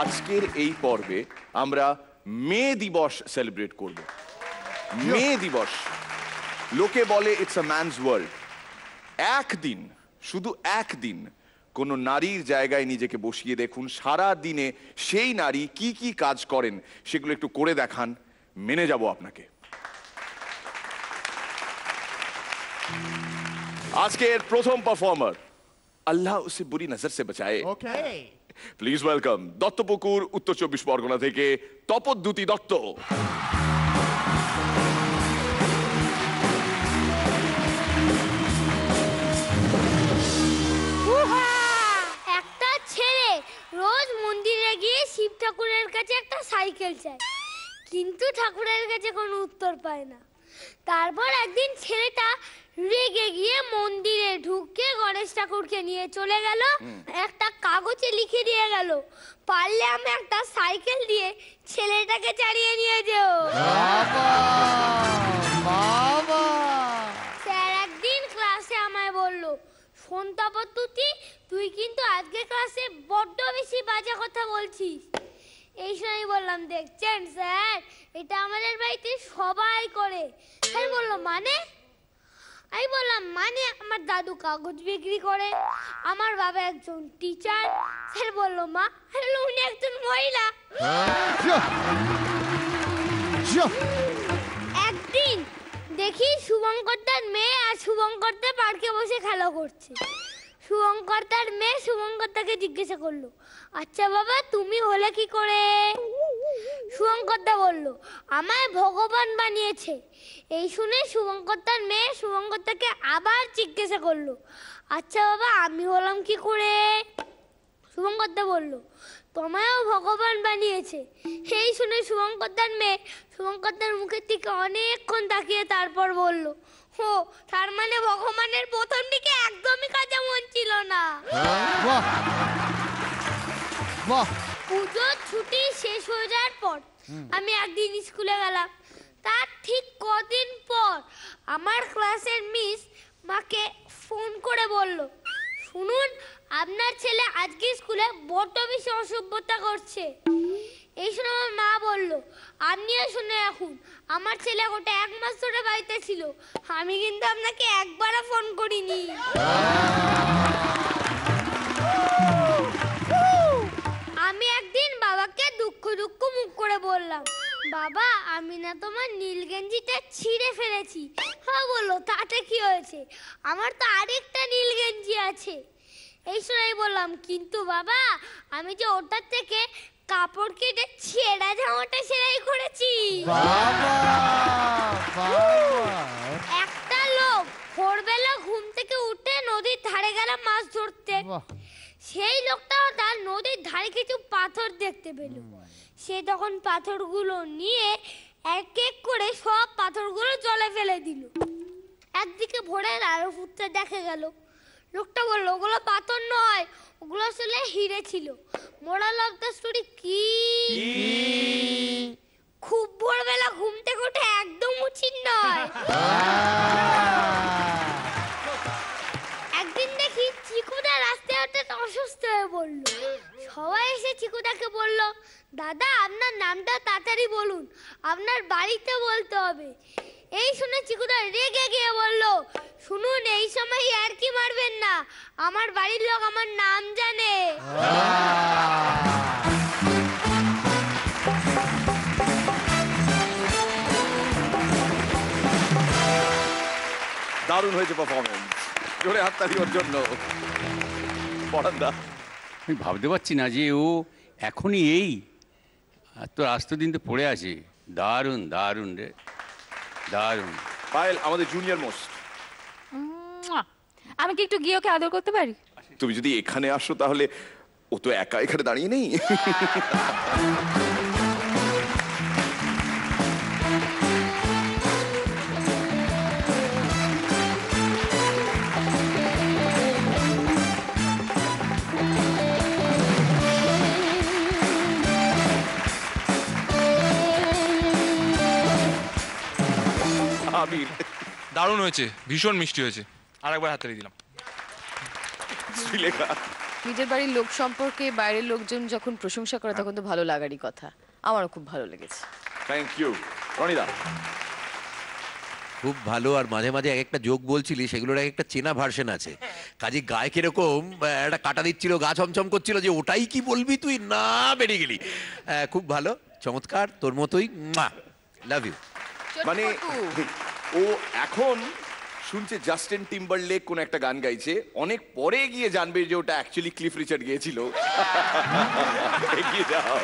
আজকের এই পর্বে আমরা মে দিবস সেলিব্রেট করব। মে দিবস, লোকে বলে ইটস আ ম্যানস ওয়ার্ল্ড। একদিন, শুধু একদিন কোনো নারীর জায়গায় নিজেকে বসিয়ে দেখুন, সারা দিনে সেই নারী কি কি কাজ করেন সেগুলো একটু করে দেখান, মেনে যাব আপনাকে। আজকের প্রথম পারফর্মার, আল্লাহ উসে বুরি নজর সে বাঁচায়ে। প্লিজ ওয়েলকাম দত্তপুকুর, উত্তর 24 পরগনা থেকে তপদ্যুতি দত্ত। একটা ছেলে রোজ মন্দিরে গিয়ে শিব ঠাকুরের কাছে একটা সাইকেল চায়, কিন্তু ঠাকুরের কাছে কোনো উত্তর পায় না। তারপর একদিন ছেলেটা রেগে গিয়ে মন্দিরে ঢুকে গণেশ ঠাকুরকে নিয়ে চলে গেল, একটা কাগজে লিখে দিয়ে গেল, পারলে আমি একটা সাইকেল দিয়ে ছেলেটাকে চালিয়ে নিয়ে যাও। স্যার একদিন ক্লাসে আমায় বলল, শোন তপদ্যুতি, তুই কিন্তু আজকে ক্লাসে বড্ড বেশি বাজে কথা বলছিস। এই সময় বললাম, দেখছেন স্যার, এটা আমাদের বাড়িতে সবাই করে। স্যার বলল, মানে? আমি বললাম, মানে আমার দাদু কাগজ বিক্রি করে, আমার বাবা একজন টিচার। স্যার বলল, মা? উনি একজন মহিলা। একদিন দেখি শুভঙ্করদার মেয়ে আর শুভঙ্করদা পার্কে বসে খেলা করছে। শুভঙ্করদার মেয়ে শুভঙ্করদাকে জিজ্ঞাসা করলো, আচ্ছা বাবা, তুমি হলে কি করে? শুভঙ্করদা বলল, আমায় ভগবান বানিয়েছে। এই শুনে শুভঙ্করদার মেয়ে শুভঙ্করদাকে আবার জিজ্ঞাসা করলো, আচ্ছা বাবা, আমি হলাম কি করে? শুভঙ্করদা বলল, তোমায়ও ভগবান বানিয়েছে। এই শুনে শুভঙ্করদার মেয়ে শুভঙ্করদার মুখের দিকে অনেকক্ষণ তাকিয়ে তারপর বলল, ও, তার মানে ভগবানের প্রথম দিকে একদমই কাজে মন ছিল না। পুজোর ছুটি শেষ হয়ে যাওয়ার পর আমি একদিন স্কুলে গেলাম। তার ঠিক কদিন পর আমার ক্লাসের মিস মাকে ফোন করে বলল, শুনুন, আপনার ছেলে আজকে স্কুলে বড্ড বেশি অসভ্যতা করছে। এই সময় আমার মা বলল, আপনিও শুনে রাখুন, আমার ছেলে গোটা 1 মাস ধরে বাড়িতে ছিল, আমি কিন্তু আপনাকে একবারও ফোন করিনি। আমি একদিন বাবাকে দুঃখ মুখ করে বললাম, বাবা, আমি না তোমার নীল গেঞ্জিটা ছিঁড়ে ফেলেছি। হ্যাঁ বললো, তাতে কি হয়েছে, আমার তো আরেকটা নীল গেঞ্জি আছে। এই সময় বললাম, কিন্তু বাবা, আমি যে ওটার থেকে কাপড় কেটে ছেঁড়া জামাটা সেলাই করেছি। একটা লোক ভোরবেলা ঘুম থেকে উঠে নদীর ধারে গেল মাছ ধরতে। সেই লোকটা তার নদীর ধারে কিছু পাথর দেখতে পেল। সে তখন পাথরগুলো নিয়ে এক এক করে সব পাথরগুলো জলে ফেলে দিল। একদিকে ভোরের আলো ফুটতে দেখা গেল। লোকটা বলল, ওগুলো পাথর নয়, ওগুলো আসলে হিরে ছিল। মোরাল অফ দ্য স্টোরি কি? খুব ভোরবেলা ঘুম থেকে উঠে একদম উচিত নয়। একদিন দেখি চিকুদা রাস্তায় হঠাৎ অসুস্থ হয়ে পড়ল। সবাই এসে চিকুদাকে বলল, দাদা, আপনার নামটা তাড়াতাড়ি বলুন, আপনার বাড়িতে বলতে হবে। এই শুনে চিকুদা রেগে গিয়ে বলল, শুনুন, এই সময় আর কি মারবেন না, আমার বাড়ির লোক আমার নাম জানে। দারুণ হয়েছে পারফরমেন্স, জোরে হাততালি ওর জন্য। পড়ান্দা, আমি ভাবতে পারছি না যে ও এখনই এই তো রাস্তা দিন তো পড়ে আছে। দারুণ দারুণ রে, দারুণ। পায়েল, আমাদের জুনিয়র মোস্ট। আমি কি একটু গিয়ে ওকে আদর করতে পারি? তুমি যদি এখানে আসো তাহলে ও তো একা এখানে দাঁড়িয়ে নেই। আবির, দারুণ হয়েছে, ভীষণ মিষ্টি হয়েছে, আরেকবার হাততালি দিলাম। শ্রীলেখা নিজের বাড়ির লোক সম্পর্কে বাইরের লোকজন যখন প্রশংসা করে তখন তো ভালো লাগারই কথা। আমারও খুব ভালো লেগেছে। Thank you. রনিদা খুব ভালো। আর মাঝে মাঝে এক একটা যোগ বলছিলি, সেগুলোর এক একটা চেনা ভার্সন আছে। কাজী গায়ে কিরকম একটা কাটা দিচ্ছিল, গা ছমছম করছিল যে ওটাই কি বলবি তুই, না বেরিয়ে গেলি। খুব ভালো, চমৎকার, তোর মতোই। Love you. মানে ও এখন শুনছে জাস্টিন টিম্বারলেক কোন একটা গান গাইছে, অনেক পরে গিয়ে জানবে যে ওটা অ্যাকচুয়ালি ক্লিফ রিচার্ড গিয়েছিল। এগিয়ে যাও।